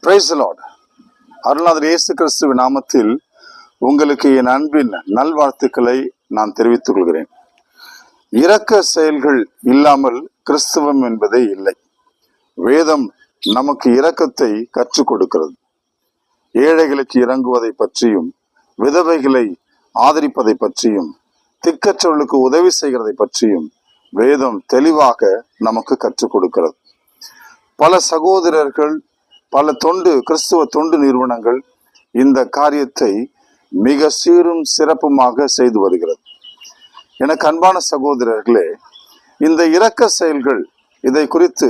Praise the Lord. அருள்நாதர் இயேசு கிறிஸ்துவின் நாமத்தில் உங்களுக்கு என் அன்பின் நல்வாழ்த்துக்களை நான் தெரிவித்துக் கொள்கிறேன். இரக்க செயல்கள் இல்லாமல் கிறிஸ்துவம் என்பதே இல்லை. வேதம் நமக்கு இரக்கத்தை கற்றுக் கொடுக்கிறது. ஏழைகளுக்கு இறங்குவதை பற்றியும், விதவைகளை ஆதரிப்பதை பற்றியும், திக்கற்றவர்களுக்கு உதவி செய்கிறதை பற்றியும் வேதம் தெளிவாக நமக்கு கற்றுக் கொடுக்கிறது. பல சகோதரர்கள், பல கிறிஸ்துவ தொண்டு நிறுவனங்கள் இந்த காரியத்தை மிக சீரும் சிறப்புமாக செய்து வருகிறது. எனக்கு அன்பான சகோதரர்களே, இந்த இரக்க செயல்கள் இதை குறித்து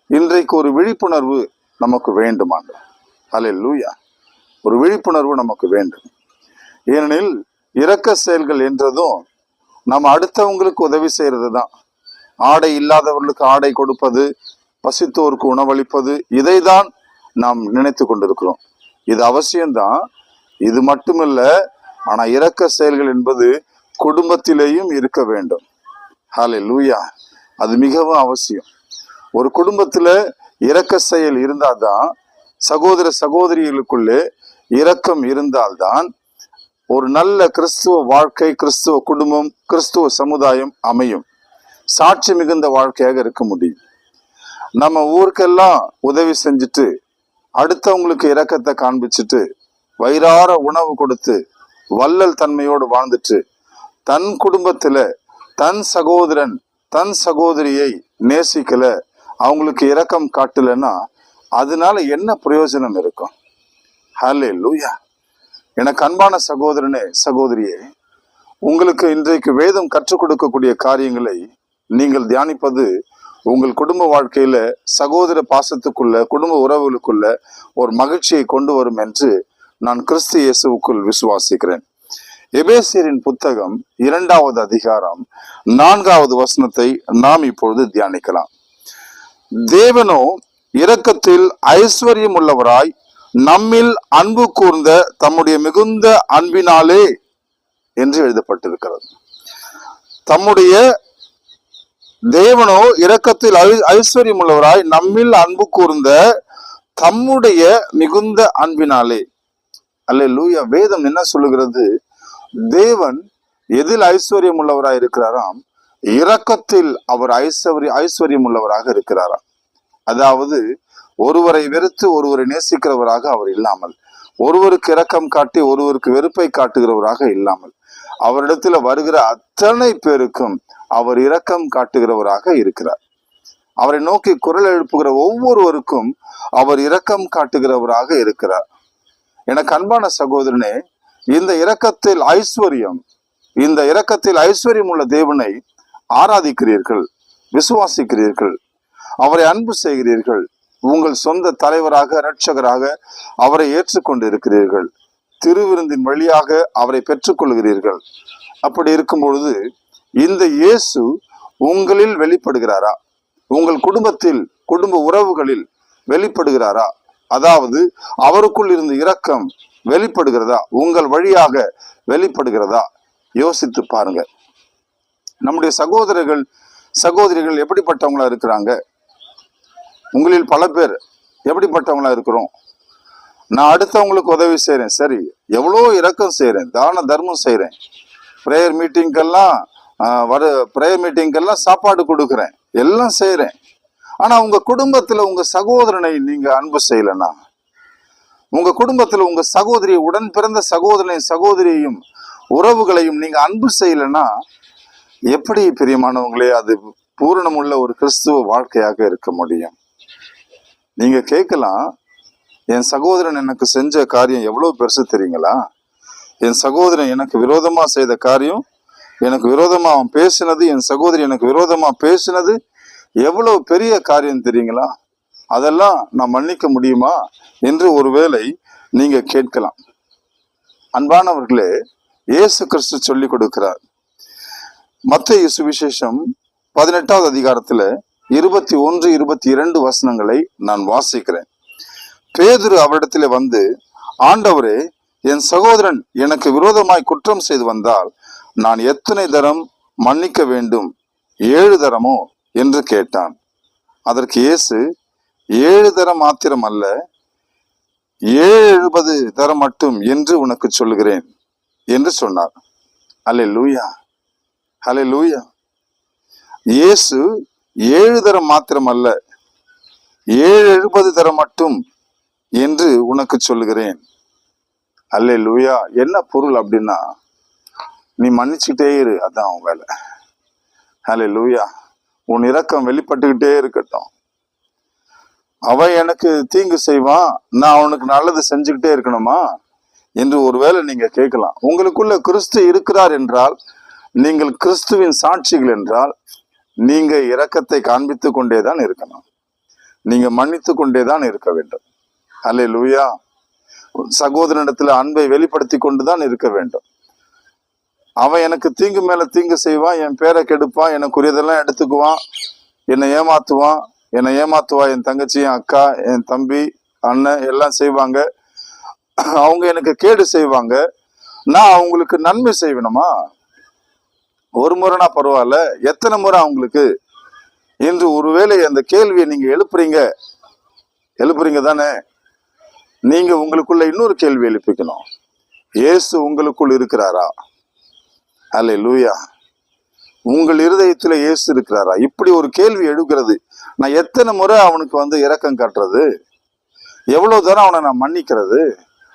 இன்றைக்கு ஒரு விழிப்புணர்வு நமக்கு வேண்டுமாங்க. அல்லேலூயா. ஒரு விழிப்புணர்வு நமக்கு வேண்டும். ஏனெனில் இரக்க செயல்கள் என்றதும் நம்ம அடுத்தவங்களுக்கு உதவி செய்யறது தான். ஆடை இல்லாதவர்களுக்கு ஆடை கொடுப்பது, பசித்தோருக்கு உணவளிப்பது, இதைதான் நாம் நினைத்து கொண்டிருக்கிறோம். இது அவசியம்தான், இது மட்டுமல்ல. ஆனா இரக்க செயல்கள் என்பது குடும்பத்திலேயும் இருக்க வேண்டும். ஹல்லேலூயா. அது மிகவும் அவசியம். ஒரு குடும்பத்துல இரக்க செயல் இருந்தால்தான், சகோதர சகோதரிகளுக்குள்ளே இரக்கம் இருந்தால்தான் ஒரு நல்ல கிறிஸ்துவ வாழ்க்கை, கிறிஸ்துவ குடும்பம், கிறிஸ்துவ சமுதாயம் அமையும். சாட்சி மிகுந்த வாழ்க்கையாக இருக்க முடியும். நம்ம ஊருக்கெல்லாம் உதவி செஞ்சுட்டு, அடுத்தவங்களுக்கு இரக்கத்தை காண்பிச்சுட்டு, வயிறார உணவு கொடுத்து, வள்ளல் தன்மையோடு வாழ்ந்துட்டு, தன் குடும்பத்துல தன் சகோதரன் தன் சகோதரியை நேசிக்கல, அவங்களுக்கு இரக்கம் காட்டலன்னா அதனால என்ன பிரயோஜனம் இருக்கும்? ஹல்லேலூயா. எனக்கு அன்பான சகோதரனே, சகோதரியே, உங்களுக்கு இன்றைக்கு வேதம் கற்றுக் கொடுக்கக்கூடிய காரியங்களை நீங்கள் தியானிப்பது உங்கள் குடும்ப வாழ்க்கையில சகோதர பாசத்துக்குள்ள, குடும்ப உறவுகளுக்குள்ள ஒரு மகிழ்ச்சியை கொண்டு வரும் என்று நான் கிறிஸ்து இயேசுவுக்குள் விசுவாசிக்கிறேன். எபேசியரின் புத்தகம் 2வது அதிகாரம் 4வது வசனத்தை நாம் இப்பொழுது தியானிக்கலாம். தேவனோ இரக்கத்தில் ஐஸ்வர்யம் உள்ளவராய் நம்மில் அன்பு கூர்ந்த தம்முடைய மிகுந்த அன்பினாலே என்று எழுதப்பட்டிருக்கிறது. தேவனோ இரக்கத்தில் ஐஸ்வர்யம் உள்ளவராய் நம்மில் அன்பு கூர்ந்த தம்முடைய மிகுந்த அன்பினாலே. அல்லேலூயா. வேதம் என்ன சொல்லுகிறது? தேவன் எதில் ஐஸ்வர்யம் உள்ளவராய் இருக்கிறாராம்? இரக்கத்தில் அவர் ஐஸ்வர்யம் உள்ளவராக இருக்கிறாராம். அதாவது ஒருவரை வெறுத்து ஒருவரை நேசிக்கிறவராக அவர் இல்லாமல், ஒருவருக்கு இரக்கம் காட்டி ஒருவருக்கு வெறுப்பை காட்டுகிறவராக இல்லாமல், அவரிடத்துல வருகிற அத்தனை பேருக்கும் அவர் இரக்கம் காட்டுகிறவராக இருக்கிறார். அவரை நோக்கி குரல் எழுப்புகிற ஒவ்வொருவருக்கும் அவர் இரக்கம் காட்டுகிறவராக இருக்கிறார். எனக்கு அன்பான சகோதரனே, இந்த இரக்கத்தில் ஐஸ்வர்யம் உள்ள தேவனை ஆராதிக்கிறீர்கள், விசுவாசிக்கிறீர்கள், அவரை அன்பு செய்கிறீர்கள், உங்கள் சொந்த தலைவராக, இரட்சகராக அவரை ஏற்றுக்கொண்டு இருக்கிறீர்கள், திருவிருந்தின் வழியாக அவரை பெற்றுக்கொள்கிறீர்கள். அப்படி இருக்கும் பொழுது இந்த இயேசு உங்களில் வெளிப்படுகிறாரா? உங்கள் குடும்ப உறவுகளில் வெளிப்படுகிறாரா? அதாவது அவருக்குள் இருந்து இரக்கம் வெளிப்படுகிறதா? உங்கள் வழியாக வெளிப்படுகிறதா? யோசித்து பாருங்க. நம்முடைய சகோதரிகள் எப்படிப்பட்டவங்களா இருக்கிறாங்க? உங்களில் பல பேர் எப்படிப்பட்டவங்களா இருக்கிறோம்? நான் அடுத்தவங்களுக்கு உதவி செய்யறேன், சரி, எவ்வளோ இரக்கம் செய்யறேன், தான தர்மம் செய்யறேன், ப்ரேயர் மீட்டிங்கெல்லாம் சாப்பாடு கொடுக்குறேன், எல்லாம் செய்யறேன். ஆனா உங்க குடும்பத்துல உங்க சகோதரனை நீங்க அன்பு செய்யலன்னா, உங்க குடும்பத்துல உங்க சகோதரியை, உடன் பிறந்த சகோதரியையும் உறவுகளையும் நீங்க அன்பு செய்யலன்னா எப்படி பிரியமானவங்களே அது பூரணமுள்ள ஒரு கிறிஸ்துவ வாழ்க்கையாக இருக்க முடியும்? நீங்க கேட்கலாம், என் சகோதரன் எனக்கு செஞ்ச காரியம் எவ்வளவு பெருசு தெரியுங்களா? என் சகோதரன் எனக்கு விரோதமா செய்த காரியம், எனக்கு விரோதமா அவன் பேசினது, என் சகோதரி எனக்கு விரோதமா பேசினது எவ்வளவு பெரிய காரியம் தெரியுங்களா? அதெல்லாம் நான் மன்னிக்க முடியுமா என்று ஒருவேளை நீங்க கேட்கலாம். அன்பானவர்களே, இயேசு கிறிஸ்து சொல்லி கொடுக்கிறார். மத்தேயு சுவிசேஷம் 18வது அதிகாரத்துல 21, 22 வசனங்களை நான் வாசிக்கிறேன். பேதுரு அவரிடத்துல வந்து, ஆண்டவரே, என் சகோதரன் எனக்கு விரோதமாய் குற்றம் செய்து வந்தால் நான் எத்தனை தரம் மன்னிக்க வேண்டும்? 7 தரமோ என்று கேட்டான். அதற்கு இயேசு, 7 தரம் மாத்திரம் அல்ல, 70 தர மட்டும் என்று உனக்கு சொல்லுகிறேன் என்று சொன்னார். அல்லேலூயா, அல்லேலூயா. இயேசு 7 தரம் மாத்திரம் அல்ல, 70 தர மட்டும் என்று உனக்கு சொல்லுகிறேன். அல்லேலூயா. என்ன பொருள் அப்படின்னா, நீ மன்னிச்சுக்கிட்டே இரு, அதான் உன் வேலை. அல்லேலூயா. உன் இரக்கம் வெளிப்பட்டுக்கிட்டே இருக்கட்டும். அவன் எனக்கு தீங்கு செய்வான், நான் அவனுக்கு நல்லது செஞ்சுக்கிட்டே இருக்கணுமா என்று ஒருவேளை நீங்க கேட்கலாம். உங்களுக்குள்ள கிறிஸ்து இருக்கிறார் என்றால், நீங்கள் கிறிஸ்துவின் சாட்சிகள் என்றால், நீங்க இரக்கத்தை காண்பித்து கொண்டேதான் இருக்கணும், நீங்க மன்னித்து கொண்டேதான் இருக்க வேண்டும். அல்லேலூயா. சகோதரனிடத்துல அன்பை வெளிப்படுத்தி கொண்டுதான் இருக்க வேண்டும். அவன் எனக்கு தீங்கு மேல தீங்கு செய்வான், என் பேரை கெடுப்பான், எனக்குரியதெல்லாம் எடுத்துக்குவான், என்னை ஏமாத்துவான், என் தங்கச்சி, என் அக்கா, என் தம்பி, அண்ணன் எல்லாம் செய்வாங்க. அவங்க எனக்கு கேடு செய்வாங்க, நான் அவங்களுக்கு நன்மை செய்வேணுமா? ஒரு முறைனா பரவாயில்ல, எத்தனை முறை அவங்களுக்கு என்று ஒருவேளை அந்த கேள்வியை நீங்க எழுப்புறீங்க தானே? நீங்க உங்களுக்குள்ள இன்னொரு கேள்வி எழுப்பிக்கணும். இயேசு உங்களுக்குள் இருக்கிறாரா? அல்லேலூயா. உங்கள் இருதயத்துல இயேசு இருக்கிறாரா? இப்படி ஒரு கேள்வி எழுகிறது. நான் எத்தனை முறை அவனுக்கு இரக்கம் காட்டுறது? எவ்வளவு தூரம் அவனை நான் மன்னிக்கிறது?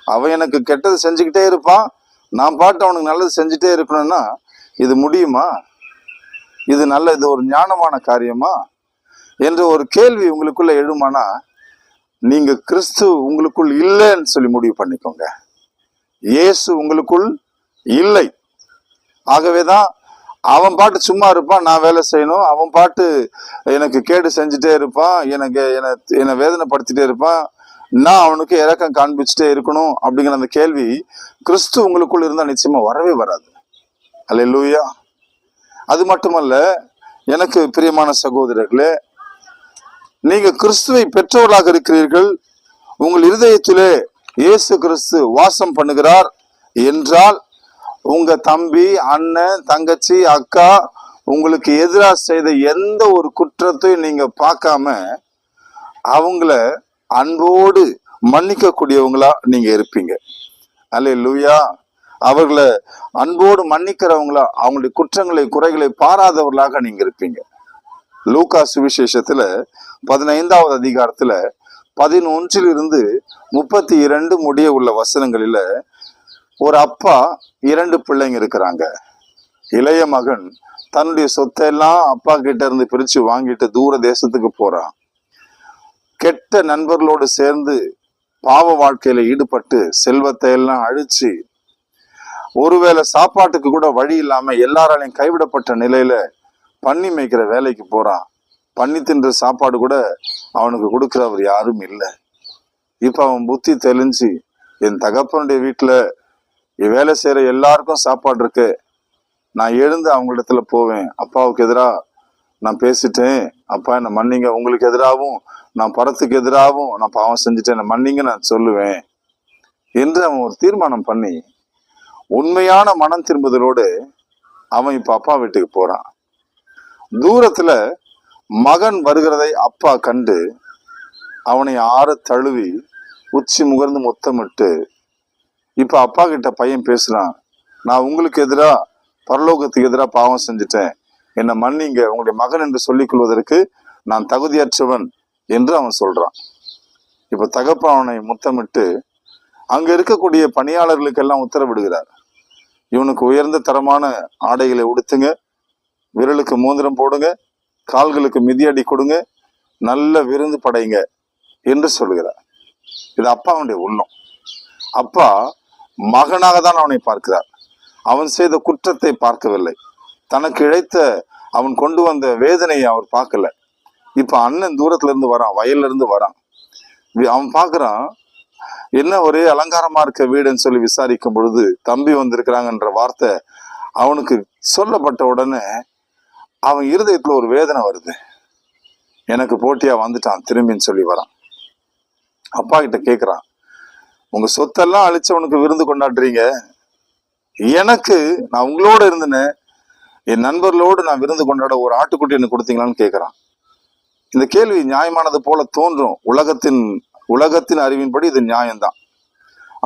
அவன் எனக்கு கெட்டது செஞ்சுக்கிட்டே இருப்பான், நான் பாட்டு அவனுக்கு நல்லது செஞ்சுட்டே இருக்கணும்னா இது முடியுமா? இது ஒரு ஞானமான காரியமா என்ற ஒரு கேள்வி உங்களுக்குள்ள எழுமானா, நீங்க கிறிஸ்து உங்களுக்குள் இல்லைன்னு சொல்லி முடிவு பண்ணிக்கோங்க. இயேசு உங்களுக்குள் இல்லை. ஆகவேதான் அவன் பாட்டு சும்மா இருப்பான், நான் வேலை செய்யணும். அவன் பாட்டு எனக்கு கேடு செஞ்சுட்டே இருப்பான், என்னை வேதனைப்படுத்திட்டே இருப்பான், நான் அவனுக்கு இரக்கம் காண்பிச்சுட்டே இருக்கணும் அப்படிங்கிற அந்த கேள்வி கிறிஸ்து உங்களுக்குள் இருந்தா நிச்சயமா வரவே வராது. அல்லேலூயா. அது மட்டுமல்ல, எனக்கு பிரியமான சகோதரர்களே, நீங்க கிறிஸ்துவை பெற்றவர்களாக இருக்கிறீர்கள், உங்கள் இருதயத்திலே இயேசு கிறிஸ்து வாசம் பண்ணுகிறார் என்றால், உங்க தம்பி, அண்ணன், தங்கச்சி, அக்கா உங்களுக்கு எதிராக செய்த எந்த ஒரு குற்றத்தையும் நீங்க பார்க்காம அவங்கள அன்போடு மன்னிக்க கூடியவங்களா நீங்க இருப்பீங்க. அல்லேலூயா. அவர்களை அன்போடு மன்னிக்கிறவங்களா, அவங்களுடைய குற்றங்களை குறைகளை பாராதவர்களாக நீங்க இருப்பீங்க. லூக்கா சுவிசேஷத்துல 15வது அதிகாரத்துல 11 32 முடிய உள்ள வசனங்களில, ஒரு அப்பா 2 பிள்ளைங்க இருக்கிறாங்க. இளைய மகன் தன்னுடைய சொத்தை எல்லாம் அப்பா கிட்ட இருந்து பிரிச்சு வாங்கிட்டு தூர தேசத்துக்கு போறான். கெட்ட நண்பர்களோடு சேர்ந்து பாவ வாழ்க்கையில ஈடுபட்டு செல்வத்தை எல்லாம் அழிச்சு, ஒருவேளை சாப்பாட்டுக்கு கூட வழி இல்லாம எல்லாராலையும் கைவிடப்பட்ட நிலையில பன்னி மேய்க்கிற வேலைக்கு போறான். பன்னி தின்ற சாப்பாடு கூட அவனுக்கு கொடுக்கிறவர் யாரும் இல்லை. இப்ப அவன் புத்தி தெளிஞ்சு, என் தகப்பனுடைய வீட்டுல வேலை செய்யற எல்லாருக்கும் சாப்பாடு இருக்கு, நான் எழுந்து அவங்களிடத்துல போவேன், அப்பாவுக்கு எதிராக நான் பேசிட்டேன், அப்பா என்னை மன்னிங்க, உங்களுக்கு எதிராகவும் நான் பரத்துக்கு எதிராகவும் நான் பாவம் செஞ்சுட்டேன், என்னை மன்னிங்க நான் சொல்லுவேன் என்று அவன் ஒரு தீர்மானம் பண்ணி உண்மையான மனம் திரும்புதலோடு அவன் இப்ப அப்பா வீட்டுக்கு போறான். தூரத்துல மகன் வருகிறதை அப்பா கண்டு அவனை ஆற தழுவி உச்சி முகர்ந்து முத்தமிட்டு, இப்ப அப்பா கிட்ட பையன் பேசுறான், நான் உங்களுக்கு எதிராக பரலோகத்துக்கு எதிராக பாவம் செஞ்சுட்டேன், என்னை மன்னிங்க, உங்களுடைய மகன் என்று சொல்லிக் கொள்வதற்கு நான் தகுதியற்றவன் என்று அவன் சொல்றான். இப்ப தகப்பன் அவனை முத்தமிட்டு அங்க இருக்கக்கூடிய பணியாளர்களுக்கெல்லாம் உத்தரவிடுகிறார், இவனுக்கு உயர்ந்த தரமான ஆடைகளை உடுத்துங்க, விரலுக்கு மோதிரம் போடுங்க, கால்களுக்கு மிதியடி கொடுங்க, நல்ல விருந்து படைங்க என்று சொல்லுகிறார். இது அப்பாவுடைய உள்ளம். அப்பா மகனாக தான் அவனை பார்க்கிறார், அவன் செய்த குற்றத்தை பார்க்கவில்லை, தனக்கு இழைத்த அவன் கொண்டு வந்த வேதனையை அவர் பார்க்கல. இப்ப அண்ணன் தூரத்துல இருந்து வரான், வயல்ல இருந்து வரான், அவன் பார்க்கறான், என்ன ஒரே அலங்காரமா இருக்க வீடுன்னு சொல்லி விசாரிக்கும் பொழுது தம்பி வந்திருக்கிறாங்கன்ற வார்த்தை அவனுக்கு சொல்லப்பட்ட உடனே அவன் இருதயத்துல ஒரு வேதனை வருது, எனக்கு போட்டியா வந்துட்டான் திரும்பின்னு சொல்லி வரான். அப்பா கிட்ட கேட்கிறான், உங்க சொத்தெல்லாம் அழிச்சவனுக்கு விருந்து கொண்டாடுறீங்க, எனக்கு நான் உங்களோட இருந்தேன்னு என் நண்பர்களோடு நான் விருந்து கொண்டாட ஒரு ஆட்டுக்குட்டி எனக்கு கொடுத்தீங்களான்னு கேட்கிறான். இந்த கேள்வி நியாயமானது போல தோன்றும் உலகத்தின் உலகத்தின் அறிவின்படி இது நியாயம்தான்.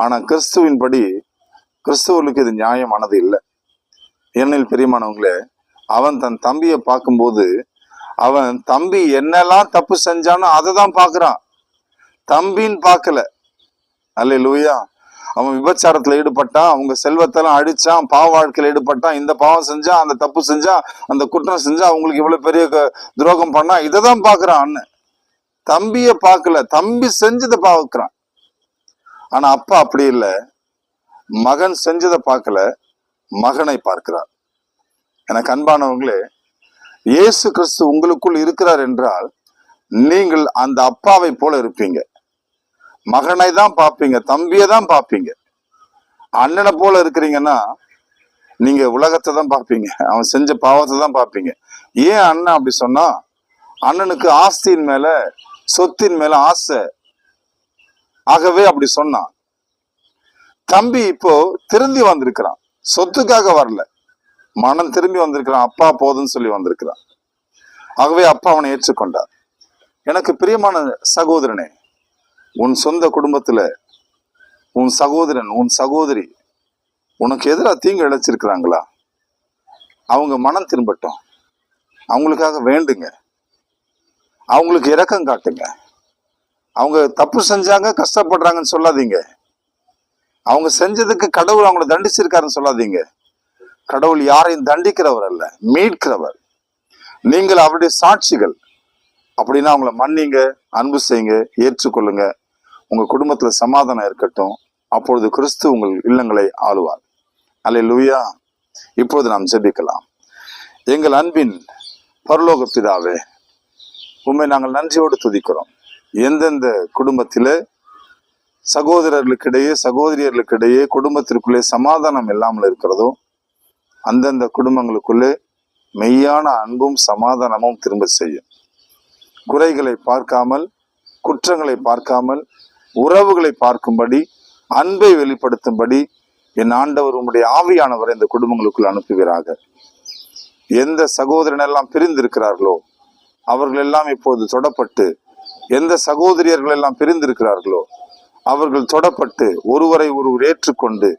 ஆனா கிறிஸ்துவின்படி கிறிஸ்துவர்களுக்கு இது நியாயமானது இல்லை. என்னில் பிரியமானவங்களே, அவன் தன் தம்பியை பார்க்கும்போது அவன் தம்பி என்னெல்லாம் தப்பு செஞ்சானோ அதை தான் பார்க்கறான், தம்பின்னு பார்க்கல. அல்லேலூயா. அவன் விபச்சாரத்துல ஈடுபட்டான், அவங்க செல்வத்தெல்லாம் அடிச்சான், பாவ வாழ்க்கையில ஈடுபட்டான், இந்த பாவம் செஞ்சான், அந்த தப்பு செஞ்சான், அந்த குற்றம் செஞ்சா, அவங்களுக்கு இவ்வளவு பெரிய துரோகம் பண்ணா, இதை தான் பார்க்கறான் அண்ணன். தம்பிய பார்க்கல, தம்பி செஞ்சதை பார்க்கறான். ஆனா அப்பா அப்படி இல்லை, மகன் செஞ்சதை பார்க்கல, மகனை பார்க்கிறார். எனக்கு அன்பானவங்களே, இயேசு கிறிஸ்து உங்களுக்குள் இருக்கிறார் என்றால் நீங்கள் அந்த அப்பாவை போல இருப்பீங்க. மகனை தான் பார்ப்பீங்க, தம்பியை தான் பார்ப்பீங்க. அண்ணனை போல இருக்கிறீங்கன்னா நீங்க உலகத்தை தான் பார்ப்பீங்க, அவன் செஞ்ச பாவத்தை தான் பார்ப்பீங்க. ஏன் அண்ணன் அப்படி சொன்னா, அண்ணனுக்கு ஆஸ்தியின் மேல சொத்தின் மேல ஆசை, ஆகவே அப்படி சொன்னான். தம்பி இப்போ திரும்பி வந்திருக்கிறான், சொத்துக்காக வரல, மனம் திரும்பி வந்திருக்கிறான், அப்பா போதுன்னு சொல்லி வந்திருக்கிறான். ஆகவே அப்பா அவனை ஏற்றுக்கொண்டார். எனக்கு பிரியமான சகோதரனே, உன் சொந்த குடும்பத்துல உன் சகோதரன் உன் சகோதரி உனக்கு எதிராக தீங்கு இழைச்சிருக்கிறாங்களா? அவங்க மனம் திரும்பட்டும், அவங்களுக்காக வேண்டுங்க, அவங்களுக்கு இரக்கம் காட்டுங்க. அவங்க தப்பு செஞ்சாங்க, கஷ்டப்படுறாங்கன்னு சொல்லாதீங்க. அவங்க செஞ்சதுக்கு கடவுள் அவங்கள தண்டிச்சிருக்காருன்னு சொல்லாதீங்க. கடவுள் யாரையும் தண்டிக்கிறவர் அல்ல, மீட்கிறவர். நீங்கள் அவருடைய சாட்சிகள். அப்படின்னா அவங்கள மன்னிங்க, அன்பு செய்யுங்க, ஏற்றுக்கொள்ளுங்க. உங்க குடும்பத்துல சமாதானம் இருக்கட்டும். அப்பொழுது கிறிஸ்து உங்கள் இல்லங்களை ஆளுவார். அல்லேலூயா. இப்பொழுது நாம் ஜெபிக்கலாம். எங்கள் அன்பின் பரலோக பிதாவே, உண்மை நாங்கள் நன்றியோடு துதிக்கிறோம். எந்தெந்த குடும்பத்திலே சகோதரர்களுக்கிடையே சகோதரியர்களுக்கிடையே குடும்பத்திற்குள்ளே சமாதானம் இல்லாமல் இருக்கிறதோ, அந்தந்த குடும்பங்களுக்குள்ளே மெய்யான அன்பும் சமாதானமும் திரும்ப செய்யும். குறைகளை பார்க்காமல், குற்றங்களை பார்க்காமல், உறவுகளை பார்க்கும்படி, அன்பை வெளிப்படுத்தும்படி என் ஆண்டவர் உம்முடைய ஆவியானவரை இந்த குடும்பங்களுக்குள் அனுப்புவீராக. எந்த சகோதரன் எல்லாம் பிரிந்திருக்கிறார்களோ அவர்கள் எல்லாம் இப்போது தொடப்பட்டு, எந்த சகோதரியர்கள் எல்லாம் பிரிந்திருக்கிறார்களோ அவர்கள் தொடப்பட்டு ஒருவரை ஒருவர் ஏற்றுக்கொண்டு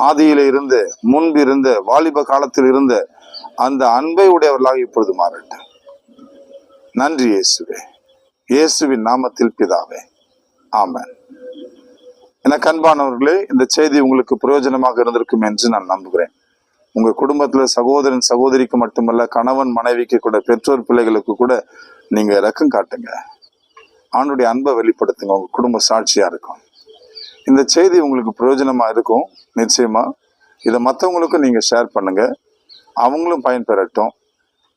ஆதியில இருந்த, முன்பு இருந்த, வாலிப காலத்தில் இருந்த அந்த அன்பை உடையவர்களாக இப்பொழுது மாறட்டும். நன்றி இயேசுவே, இயேசுவின் நாமத்தில் பிதாவே, ஆமென். எனக்கு அன்பானவர்களே, இந்த செய்தி உங்களுக்கு பிரயோஜனமாக இருந்திருக்கும் என்று நான் நம்புகிறேன். உங்க குடும்பத்துல சகோதரன் சகோதரிக்கு மட்டுமல்ல, கணவன் மனைவிக்கு கூட, பெற்றோர் பிள்ளைகளுக்கு கூட நீங்க இரக்கம் காட்டுங்க, ஆண்டுடைய அன்பை வெளிப்படுத்துங்க. உங்க குடும்ப சாட்சியா இருக்கும். இந்த செய்தி உங்களுக்கு பிரயோஜனமா இருக்கும் நிச்சயமா. இதை மற்றவங்களுக்கும் நீங்க ஷேர் பண்ணுங்க, அவங்களும் பயன்பெறட்டும்.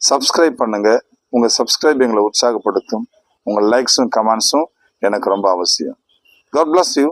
சப்ஸ்கிரைப் பண்ணுங்க. உங்க சப்ஸ்கிரைப் எங்களை உற்சாகப்படுத்தும். உங்க லைக்ஸும் கமெண்ட்ஸும் எனக்கு ரொம்ப அவசியம். God bless you.